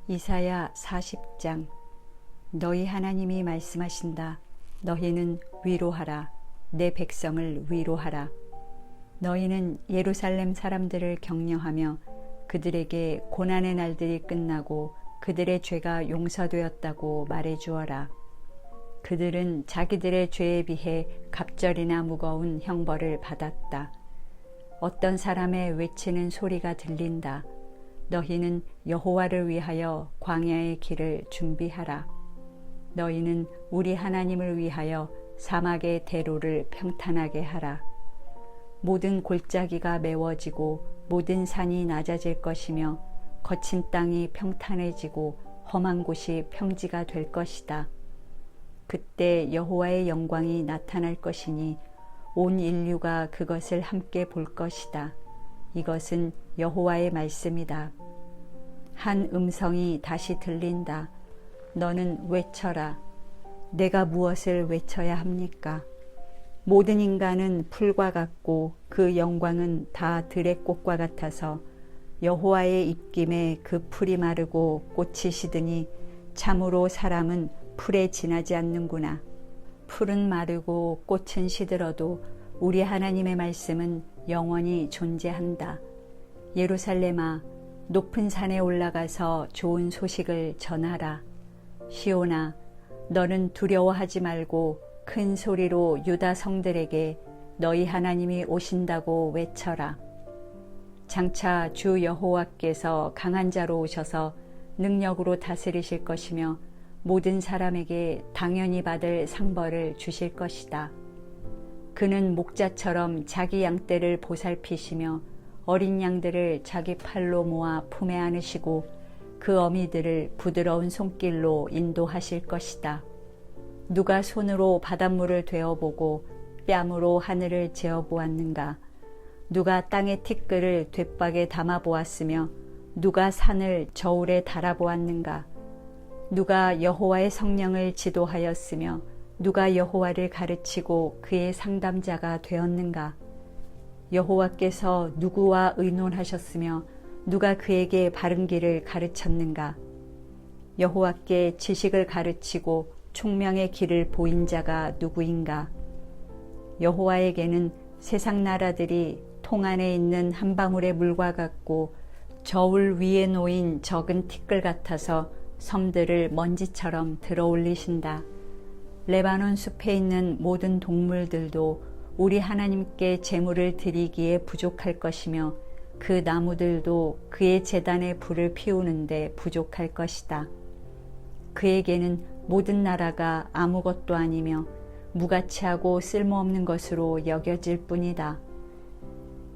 이사야 40장. 너희 하나님이 말씀하신다. 너희는 위로하라. 내 백성을 위로하라. 너희는 예루살렘 사람들을 격려하며 그들에게 고난의 날들이 끝나고 그들의 죄가 용서되었다고 말해주어라. 그들은 자기들의 죄에 비해 갑절이나 무거운 형벌을 받았다. 어떤 사람의 외치는 소리가 들린다. 너희는 여호와를 위하여 광야의 길을 준비하라. 너희는 우리 하나님을 위하여 사막의 대로를 평탄하게 하라. 모든 골짜기가 메워지고 모든 산이 낮아질 것이며 거친 땅이 평탄해지고 험한 곳이 평지가 될 것이다. 그때 여호와의 영광이 나타날 것이니 온 인류가 그것을 함께 볼 것이다. 이것은 여호와의 말씀이다. 한 음성이 다시 들린다. 너는 외쳐라. 내가 무엇을 외쳐야 합니까? 모든 인간은 풀과 같고 그 영광은 다 들의 꽃과 같아서 여호와의 입김에 그 풀이 마르고 꽃이 시드니 참으로 사람은 풀에 지나지 않는구나. 풀은 마르고 꽃은 시들어도 우리 하나님의 말씀은 영원히 존재한다. 예루살렘아, 높은 산에 올라가서 좋은 소식을 전하라. 시온아, 너는 두려워하지 말고 큰 소리로 유다 성들에게 너희 하나님이 오신다고 외쳐라. 장차 주 여호와께서 강한 자로 오셔서 능력으로 다스리실 것이며 모든 사람에게 당연히 받을 상벌을 주실 것이다. 그는 목자처럼 자기 양떼를 보살피시며 어린 양들을 자기 팔로 모아 품에 안으시고 그 어미들을 부드러운 손길로 인도하실 것이다. 누가 손으로 바닷물을 되어보고 뺨으로 하늘을 재어보았는가? 누가 땅의 티끌을 돛박에 담아보았으며 누가 산을 저울에 달아보았는가? 누가 여호와의 성령을 지도하였으며 누가 여호와를 가르치고 그의 상담자가 되었는가? 여호와께서 누구와 의논하셨으며 누가 그에게 바른 길을 가르쳤는가? 여호와께 지식을 가르치고 총명의 길을 보인 자가 누구인가? 여호와에게는 세상 나라들이 통 안에 있는 한 방울의 물과 같고 저울 위에 놓인 적은 티끌 같아서 섬들을 먼지처럼 들어올리신다. 레바논 숲에 있는 모든 동물들도 우리 하나님께 제물을 드리기에 부족할 것이며 그 나무들도 그의 제단에 불을 피우는데 부족할 것이다. 그에게는 모든 나라가 아무것도 아니며 무가치하고 쓸모없는 것으로 여겨질 뿐이다.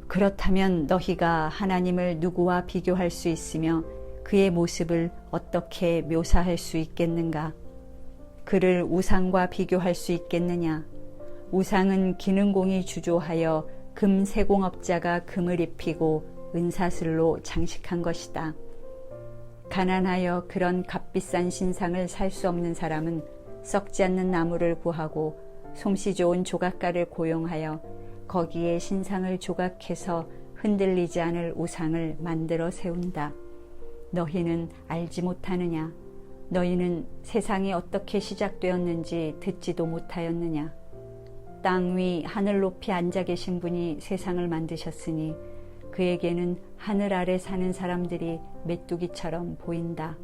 그렇다면 너희가 하나님을 누구와 비교할 수 있으며 그의 모습을 어떻게 묘사할 수 있겠는가? 그를 우상과 비교할 수 있겠느냐? 우상은 기능공이 주조하여 금 세공업자가 금을 입히고 은사슬로 장식한 것이다. 가난하여 그런 값비싼 신상을 살 수 없는 사람은 썩지 않는 나무를 구하고 솜씨 좋은 조각가를 고용하여 거기에 신상을 조각해서 흔들리지 않을 우상을 만들어 세운다. 너희는 알지 못하느냐? 너희는 세상이 어떻게 시작되었는지 듣지도 못하였느냐? 땅 위 하늘 높이 앉아 계신 분이 세상을 만드셨으니 그에게는 하늘 아래 사는 사람들이 메뚜기처럼 보인다.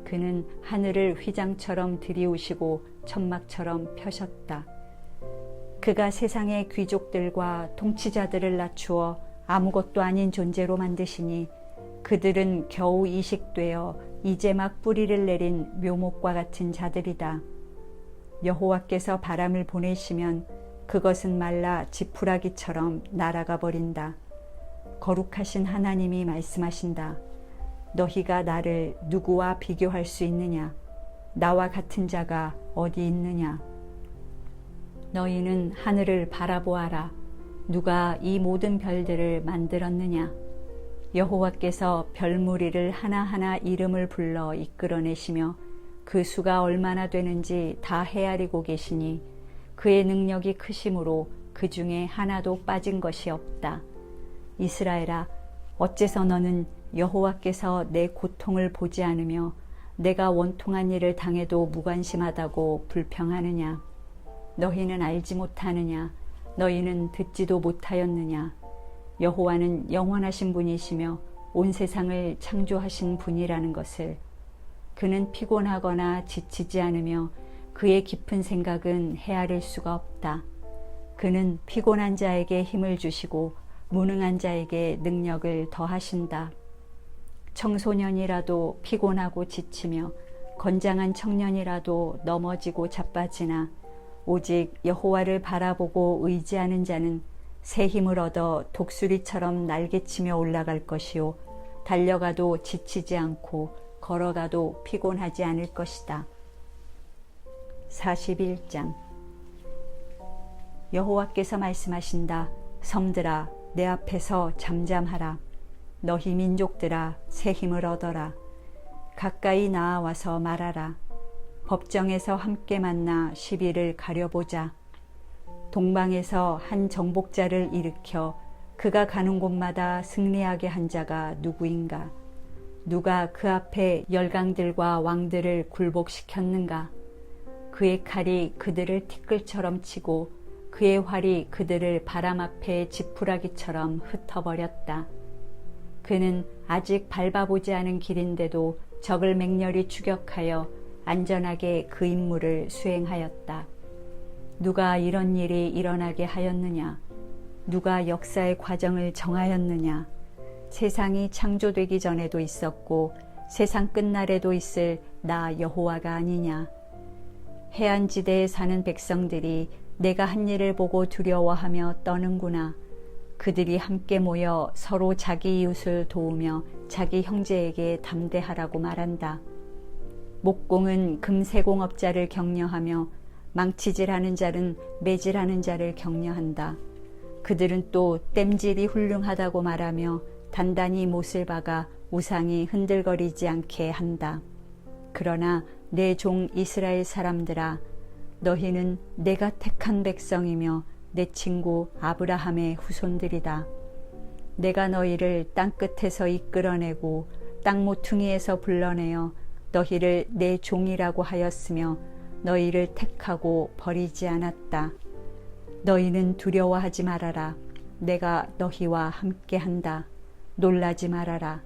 그는 하늘을 휘장처럼 들이우시고 천막처럼 펴셨다. 그가 세상의 귀족들과 통치자들을 낮추어 아무것도 아닌 존재로 만드시니 그들은 겨우 이식되어 이제 막 뿌리를 내린 묘목과 같은 자들이다. 여호와께서 바람을 보내시면 그것은 말라 지푸라기처럼 날아가 버린다. 거룩하신 하나님이 말씀하신다. 너희가 나를 누구와 비교할 수 있느냐? 나와 같은 자가 어디 있느냐? 너희는 하늘을 바라보아라. 누가 이 모든 별들을 만들었느냐? 여호와께서 별무리를 하나하나 이름을 불러 이끌어내시며 그 수가 얼마나 되는지 다 헤아리고 계시니 그의 능력이 크심으로 그 중에 하나도 빠진 것이 없다. 이스라엘아, 어째서 너는 여호와께서 내 고통을 보지 않으며 내가 원통한 일을 당해도 무관심하다고 불평하느냐? 너희는 알지 못하느냐? 너희는 듣지도 못하였느냐? 여호와는 영원하신 분이시며 온 세상을 창조하신 분이라는 것을. 그는 피곤하거나 지치지 않으며 그의 깊은 생각은 헤아릴 수가 없다. 그는 피곤한 자에게 힘을 주시고 무능한 자에게 능력을 더하신다. 청소년이라도 피곤하고 지치며 건장한 청년이라도 넘어지고 자빠지나 오직 여호와를 바라보고 의지하는 자는 새 힘을 얻어 독수리처럼 날개치며 올라갈 것이요 달려가도 지치지 않고 걸어가도 피곤하지 않을 것이다. 41장. 여호와께서 말씀하신다. 섬들아 내 앞에서 잠잠하라. 너희 민족들아 새 힘을 얻어라. 가까이 나아와서 말하라. 법정에서 함께 만나 시비를 가려보자. 동방에서 한 정복자를 일으켜 그가 가는 곳마다 승리하게 한 자가 누구인가? 누가 그 앞에 열강들과 왕들을 굴복시켰는가? 그의 칼이 그들을 티끌처럼 치고 그의 활이 그들을 바람 앞에 지푸라기처럼 흩어버렸다. 그는 아직 밟아보지 않은 길인데도 적을 맹렬히 추격하여 안전하게 그 임무를 수행하였다. 누가 이런 일이 일어나게 하였느냐? 누가 역사의 과정을 정하였느냐? 세상이 창조되기 전에도 있었고 세상 끝날에도 있을 나 여호와가 아니냐? 해안지대에 사는 백성들이 내가 한 일을 보고 두려워하며 떠는구나. 그들이 함께 모여 서로 자기 이웃을 도우며 자기 형제에게 담대하라고 말한다. 목공은 금세공업자를 격려하며 망치질하는 자는 매질하는 자를 격려한다. 그들은 또 땜질이 훌륭하다고 말하며 단단히 못을 박아 우상이 흔들거리지 않게 한다. 그러나 내 종 이스라엘 사람들아, 너희는 내가 택한 백성이며 내 친구 아브라함의 후손들이다. 내가 너희를 땅끝에서 이끌어내고 땅 모퉁이에서 불러내어 너희를 내 종이라고 하였으며 너희를 택하고 버리지 않았다. 너희는 두려워하지 말아라. 내가 너희와 함께한다. 놀라지 말아라.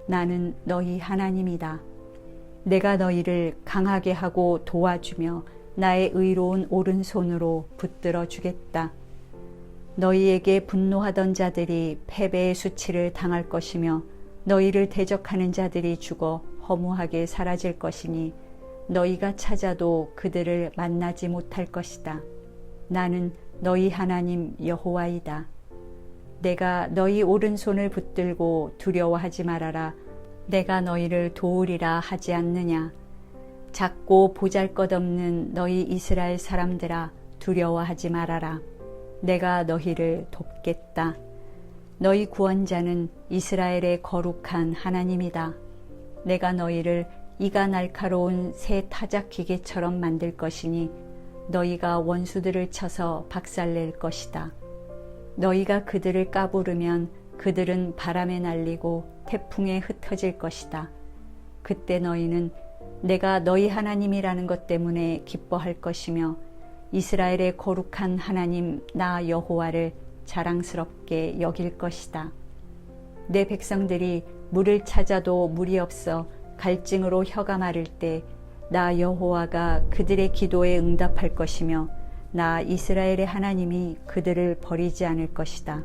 나는 너희 하나님이다. 내가 너희를 강하게 하고 도와주며 나의 의로운 오른손으로 붙들어 주겠다. 너희에게 분노하던 자들이 패배의 수치를 당할 것이며 너희를 대적하는 자들이 죽어 허무하게 사라질 것이니 너희가 찾아도 그들을 만나지 못할 것이다. 나는 너희 하나님 여호와이다. 내가 너희 오른손을 붙들고 두려워하지 말아라. 내가 너희를 도우리라 하지 않느냐. 작고 보잘것없는 너희 이스라엘 사람들아, 두려워하지 말아라. 내가 너희를 돕겠다. 너희 구원자는 이스라엘의 거룩한 하나님이다. 내가 너희를 이가 날카로운 새 타작 기계처럼 만들 것이니 너희가 원수들을 쳐서 박살낼 것이다. 너희가 그들을 까부르면 그들은 바람에 날리고 태풍에 흩어질 것이다. 그때 너희는 내가 너희 하나님이라는 것 때문에 기뻐할 것이며 이스라엘의 거룩한 하나님 나 여호와를 자랑스럽게 여길 것이다. 내 백성들이 물을 찾아도 물이 없어 갈증으로 혀가 마를 때 나 여호와가 그들의 기도에 응답할 것이며 나 이스라엘의 하나님이 그들을 버리지 않을 것이다.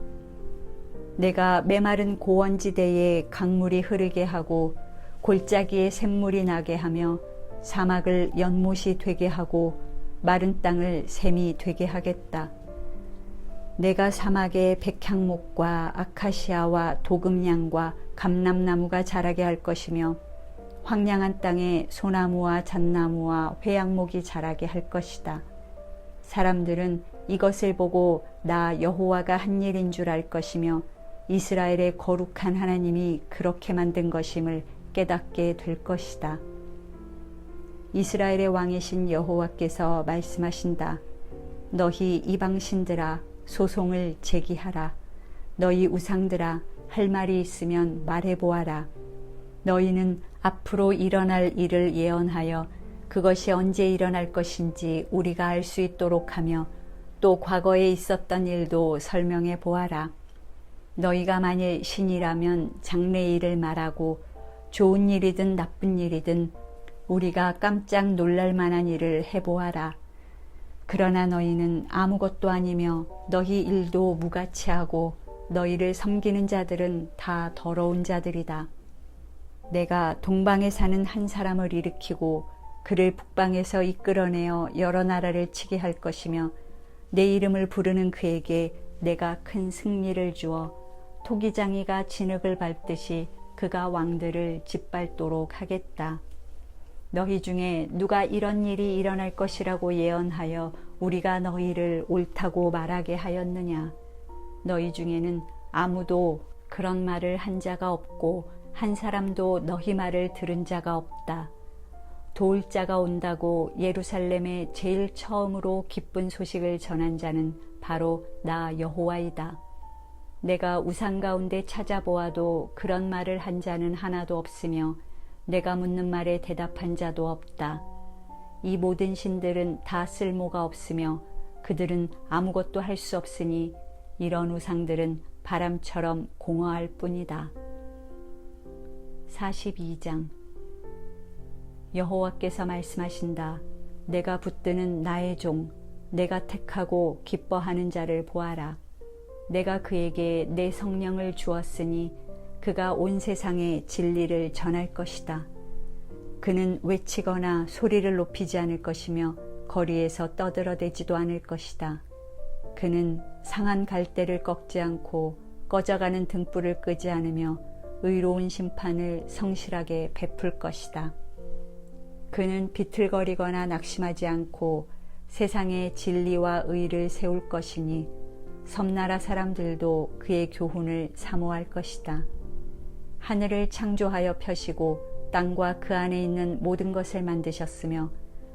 내가 메마른 고원지대에 강물이 흐르게 하고 골짜기에 샘물이 나게 하며 사막을 연못이 되게 하고 마른 땅을 샘이 되게 하겠다. 내가 사막에 백향목과 아카시아와 도금냥과 감람나무가 자라게 할 것이며 황량한 땅에 소나무와 잣나무와 회양목이 자라게 할 것이다. 사람들은 이것을 보고 나 여호와가 한 일인 줄 알 것이며 이스라엘의 거룩한 하나님이 그렇게 만든 것임을 깨닫게 될 것이다. 이스라엘의 왕이신 여호와께서 말씀하신다. 너희 이방신들아, 소송을 제기하라. 너희 우상들아, 할 말이 있으면 말해보아라. 너희는 앞으로 일어날 일을 예언하여 그것이 언제 일어날 것인지 우리가 알 수 있도록 하며 또 과거에 있었던 일도 설명해 보아라. 너희가 만일 신이라면 장래일을 말하고 좋은 일이든 나쁜 일이든 우리가 깜짝 놀랄 만한 일을 해보아라. 그러나 너희는 아무것도 아니며 너희 일도 무가치하고 너희를 섬기는 자들은 다 더러운 자들이다. 내가 동방에 사는 한 사람을 일으키고 그를 북방에서 이끌어내어 여러 나라를 치게 할 것이며 내 이름을 부르는 그에게 내가 큰 승리를 주어 토기장이가 진흙을 밟듯이 그가 왕들을 짓밟도록 하겠다. 너희 중에 누가 이런 일이 일어날 것이라고 예언하여 우리가 너희를 옳다고 말하게 하였느냐? 너희 중에는 아무도 그런 말을 한 자가 없고 한 사람도 너희 말을 들은 자가 없다. 도울 자가 온다고 예루살렘에 제일 처음으로 기쁜 소식을 전한 자는 바로 나 여호와이다. 내가 우상 가운데 찾아보아도 그런 말을 한 자는 하나도 없으며 내가 묻는 말에 대답한 자도 없다. 이 모든 신들은 다 쓸모가 없으며 그들은 아무것도 할 수 없으니 이런 우상들은 바람처럼 공허할 뿐이다. 42장. 여호와께서 말씀하신다. 내가 붙드는 나의 종, 내가 택하고 기뻐하는 자를 보아라. 내가 그에게 내 성령을 주었으니 그가 온 세상에 진리를 전할 것이다. 그는 외치거나 소리를 높이지 않을 것이며 거리에서 떠들어대지도 않을 것이다. 그는 상한 갈대를 꺾지 않고 꺼져가는 등불을 끄지 않으며 의로운 심판을 성실하게 베풀 것이다. 그는 비틀거리거나 낙심하지 않고 세상에 진리와 의를 세울 것이니 섬나라 사람들도 그의 교훈을 사모할 것이다. 하늘을 창조하여 펴시고 땅과 그 안에 있는 모든 것을 만드셨으며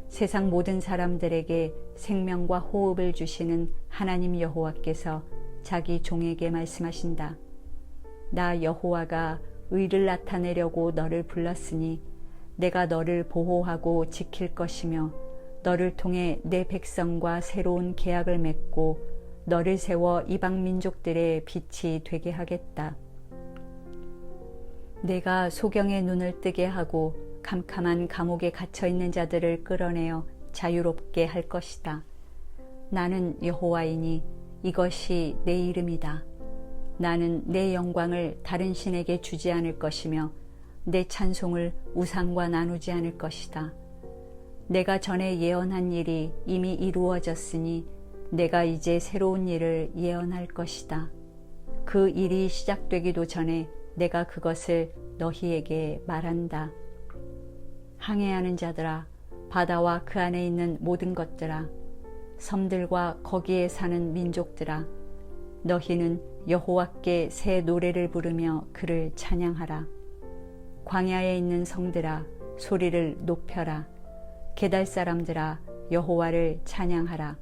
세상 모든 사람들에게 생명과 호흡을 주시는 하나님 여호와께서 자기 종에게 말씀하신다. 나 여호와가 의를 나타내려고 너를 불렀으니 내가 너를 보호하고 지킬 것이며 너를 통해 내 백성과 새로운 계약을 맺고 너를 세워 이방 민족들의 빛이 되게 하겠다. 내가 소경의 눈을 뜨게 하고 캄캄한 감옥에 갇혀있는 자들을 끌어내어 자유롭게 할 것이다. 나는 여호와이니 이것이 내 이름이다. 나는 내 영광을 다른 신에게 주지 않을 것이며 내 찬송을 우상과 나누지 않을 것이다. 내가 전에 예언한 일이 이미 이루어졌으니 내가 이제 새로운 일을 예언할 것이다. 그 일이 시작되기도 전에 내가 그것을 너희에게 말한다. 항해하는 자들아, 바다와 그 안에 있는 모든 것들아, 섬들과 거기에 사는 민족들아, 너희는 여호와께 새 노래를 부르며 그를 찬양하라. 광야에 있는 성들아, 소리를 높여라. 게달 사람들아, 여호와를 찬양하라.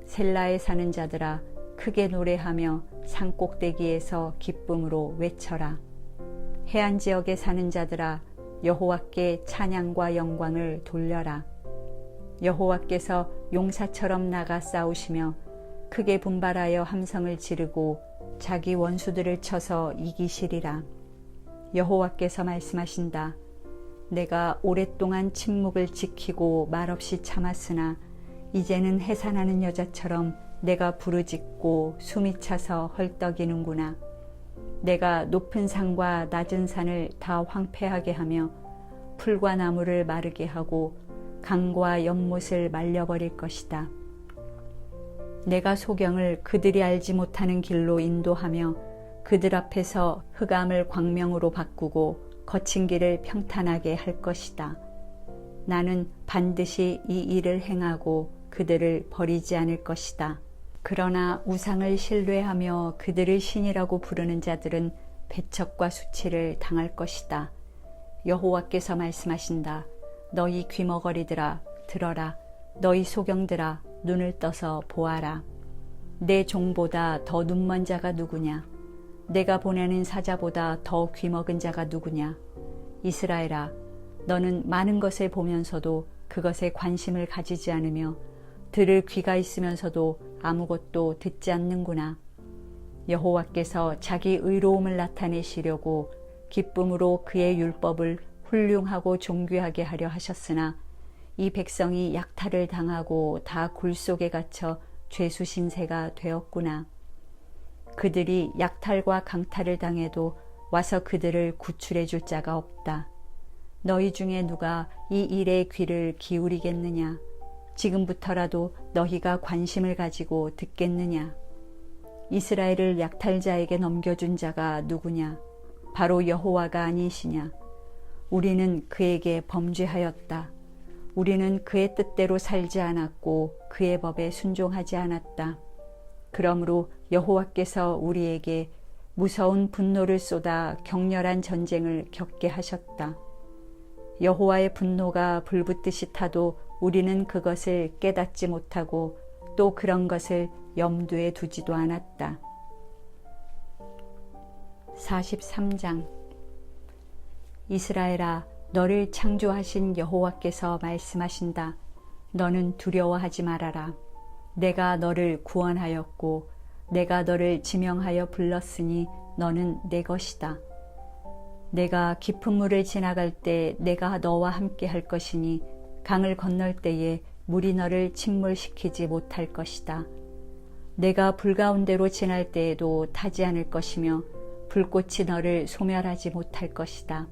셀라에 사는 자들아, 크게 노래하며 산꼭대기에서 기쁨으로 외쳐라. 해안 지역에 사는 자들아, 여호와께 찬양과 영광을 돌려라. 여호와께서 용사처럼 나가 싸우시며 크게 분발하여 함성을 지르고 자기 원수들을 쳐서 이기시리라. 여호와께서 말씀하신다. 내가 오랫동안 침묵을 지키고 말없이 참았으나 이제는 해산하는 여자처럼 내가 부르짖고 숨이 차서 헐떡이는구나. 내가 높은 산과 낮은 산을 다 황폐하게 하며 풀과 나무를 마르게 하고 강과 연못을 말려버릴 것이다. 내가 소경을 그들이 알지 못하는 길로 인도하며 그들 앞에서 흑암을 광명으로 바꾸고 거친 길을 평탄하게 할 것이다. 나는 반드시 이 일을 행하고 그들을 버리지 않을 것이다. 그러나 우상을 신뢰하며 그들을 신이라고 부르는 자들은 배척과 수치를 당할 것이다. 여호와께서 말씀하신다. 너희 귀머거리들아, 들어라. 너희 소경들아, 눈을 떠서 보아라. 내 종보다 더 눈먼 자가 누구냐? 내가 보내는 사자보다 더 귀먹은 자가 누구냐? 이스라엘아, 너는 많은 것을 보면서도 그것에 관심을 가지지 않으며 들을 귀가 있으면서도 아무것도 듣지 않는구나. 여호와께서 자기 의로움을 나타내시려고 기쁨으로 그의 율법을 훌륭하고 존귀하게 하려 하셨으나 이 백성이 약탈을 당하고 다 굴 속에 갇혀 죄수 신세가 되었구나. 그들이 약탈과 강탈을 당해도 와서 그들을 구출해 줄 자가 없다. 너희 중에 누가 이 일에 귀를 기울이겠느냐? 지금부터라도 너희가 관심을 가지고 듣겠느냐? 이스라엘을 약탈자에게 넘겨준 자가 누구냐? 바로 여호와가 아니시냐? 우리는 그에게 범죄하였다. 우리는 그의 뜻대로 살지 않았고 그의 법에 순종하지 않았다. 그러므로 여호와께서 우리에게 무서운 분노를 쏟아 격렬한 전쟁을 겪게 하셨다. 여호와의 분노가 불붙듯이 타도 우리는 그것을 깨닫지 못하고 또 그런 것을 염두에 두지도 않았다. 43장. 이스라엘아, 너를 창조하신 여호와께서 말씀하신다. 너는 두려워하지 말아라. 내가 너를 구원하였고 내가 너를 지명하여 불렀으니 너는 내 것이다. 내가 깊은 물을 지나갈 때 내가 너와 함께 할 것이니 강을 건널 때에 물이 너를 침몰시키지 못할 것이다. 내가 불 가운데로 지날 때에도 타지 않을 것이며 불꽃이 너를 소멸하지 못할 것이다.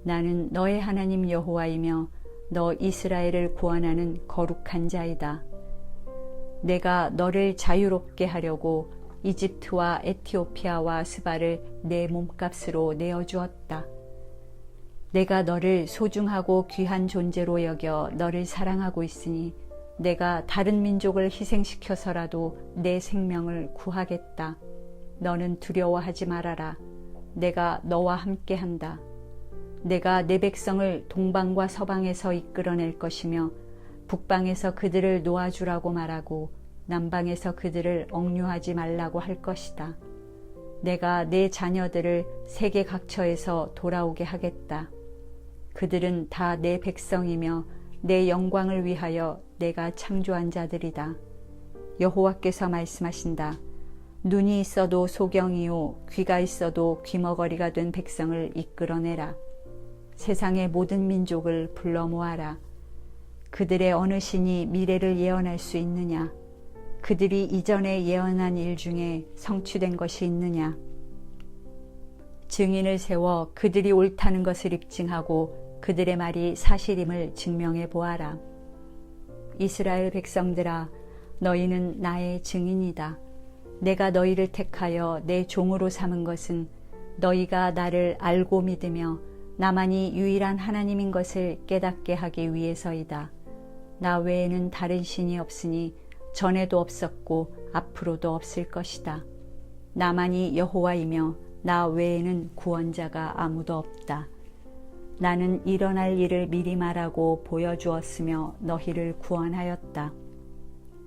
나는 너의 하나님 여호와이며 너 이스라엘을 구원하는 거룩한 자이다. 내가 너를 자유롭게 하려고 이집트와 에티오피아와 스바를 내 몸값으로 내어주었다. 내가 너를 소중하고 귀한 존재로 여겨 너를 사랑하고 있으니 내가 다른 민족을 희생시켜서라도 내 생명을 구하겠다. 너는 두려워하지 말아라. 내가 너와 함께한다. 내가 내 백성을 동방과 서방에서 이끌어낼 것이며 북방에서 그들을 놓아주라고 말하고 남방에서 그들을 억류하지 말라고 할 것이다. 내가 내 자녀들을 세계 각처에서 돌아오게 하겠다. 그들은 다 내 백성이며 내 영광을 위하여 내가 창조한 자들이다. 여호와께서 말씀하신다. 눈이 있어도 소경이요 귀가 있어도 귀머거리가 된 백성을 이끌어내라. 세상의 모든 민족을 불러 모아라. 그들의 어느 신이 미래를 예언할 수 있느냐? 그들이 이전에 예언한 일 중에 성취된 것이 있느냐? 증인을 세워 그들이 옳다는 것을 입증하고 그들의 말이 사실임을 증명해 보아라. 이스라엘 백성들아, 너희는 나의 증인이다. 내가 너희를 택하여 내 종으로 삼은 것은 너희가 나를 알고 믿으며 나만이 유일한 하나님인 것을 깨닫게 하기 위해서이다. 나 외에는 다른 신이 없으니 전에도 없었고 앞으로도 없을 것이다. 나만이 여호와이며 나 외에는 구원자가 아무도 없다. 나는 일어날 일을 미리 말하고 보여주었으며 너희를 구원하였다.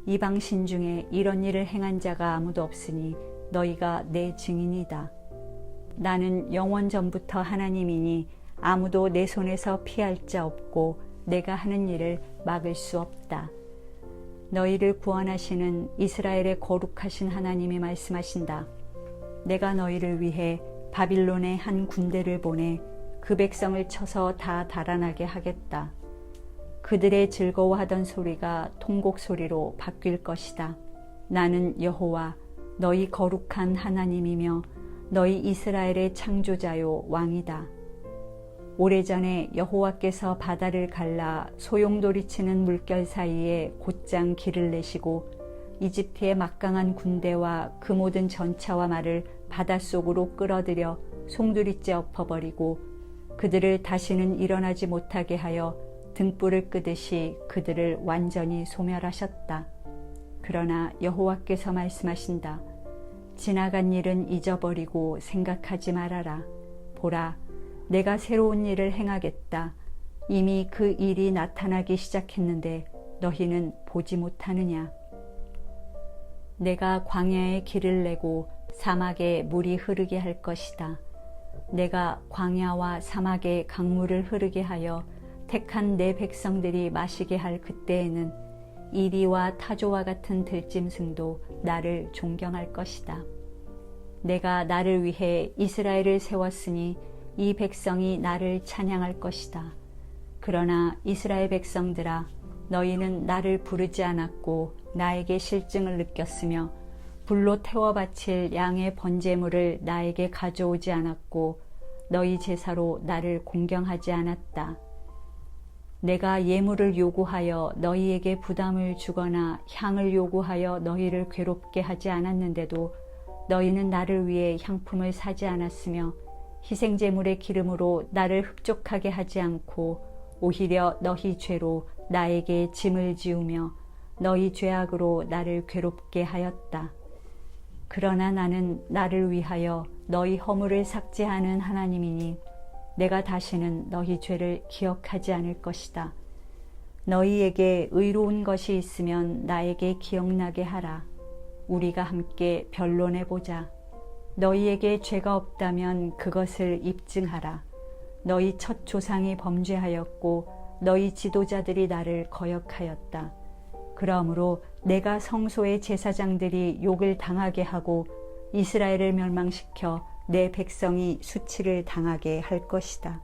이방신 중에 이런 일을 행한 자가 아무도 없으니 너희가 내 증인이다. 나는 영원 전부터 하나님이니 아무도 내 손에서 피할 자 없고 내가 하는 일을 막을 수 없다. 너희를 구원하시는 이스라엘의 거룩하신 하나님이 말씀하신다. 내가 너희를 위해 바빌론의 한 군대를 보내 그 백성을 쳐서 다 달아나게 하겠다. 그들의 즐거워하던 소리가 통곡 소리로 바뀔 것이다. 나는 여호와 너희 거룩한 하나님이며 너희 이스라엘의 창조자요 왕이다. 오래전에 여호와께서 바다를 갈라 소용돌이치는 물결 사이에 곧장 길을 내시고 이집트의 막강한 군대와 그 모든 전차와 말을 바닷속으로 끌어들여 송두리째 엎어버리고 그들을 다시는 일어나지 못하게 하여 등불을 끄듯이 그들을 완전히 소멸하셨다. 그러나 여호와께서 말씀하신다. 지나간 일은 잊어버리고 생각하지 말아라. 보라, 내가 새로운 일을 행하겠다. 이미 그 일이 나타나기 시작했는데 너희는 보지 못하느냐. 내가 광야에 길을 내고 사막에 물이 흐르게 할 것이다. 내가 광야와 사막에 강물을 흐르게 하여 택한 내 백성들이 마시게 할 그때에는 이리와 타조와 같은 들짐승도 나를 존경할 것이다. 내가 나를 위해 이스라엘을 세웠으니 이 백성이 나를 찬양할 것이다. 그러나 이스라엘 백성들아, 너희는 나를 부르지 않았고 나에게 실증을 느꼈으며 불로 태워 바칠 양의 번제물을 나에게 가져오지 않았고 너희 제사로 나를 공경하지 않았다. 내가 예물을 요구하여 너희에게 부담을 주거나 향을 요구하여 너희를 괴롭게 하지 않았는데도 너희는 나를 위해 향품을 사지 않았으며 희생제물의 기름으로 나를 흡족하게 하지 않고 오히려 너희 죄로 나에게 짐을 지우며 너희 죄악으로 나를 괴롭게 하였다. 그러나 나는 나를 위하여 너희 허물을 삭제하는 하나님이니 내가 다시는 너희 죄를 기억하지 않을 것이다. 너희에게 의로운 것이 있으면 나에게 기억나게 하라. 우리가 함께 변론해보자. 너희에게 죄가 없다면 그것을 입증하라. 너희 첫 조상이 범죄하였고 너희 지도자들이 나를 거역하였다. 그러므로 내가 성소의 제사장들이 욕을 당하게 하고 이스라엘을 멸망시켜 내 백성이 수치를 당하게 할 것이다.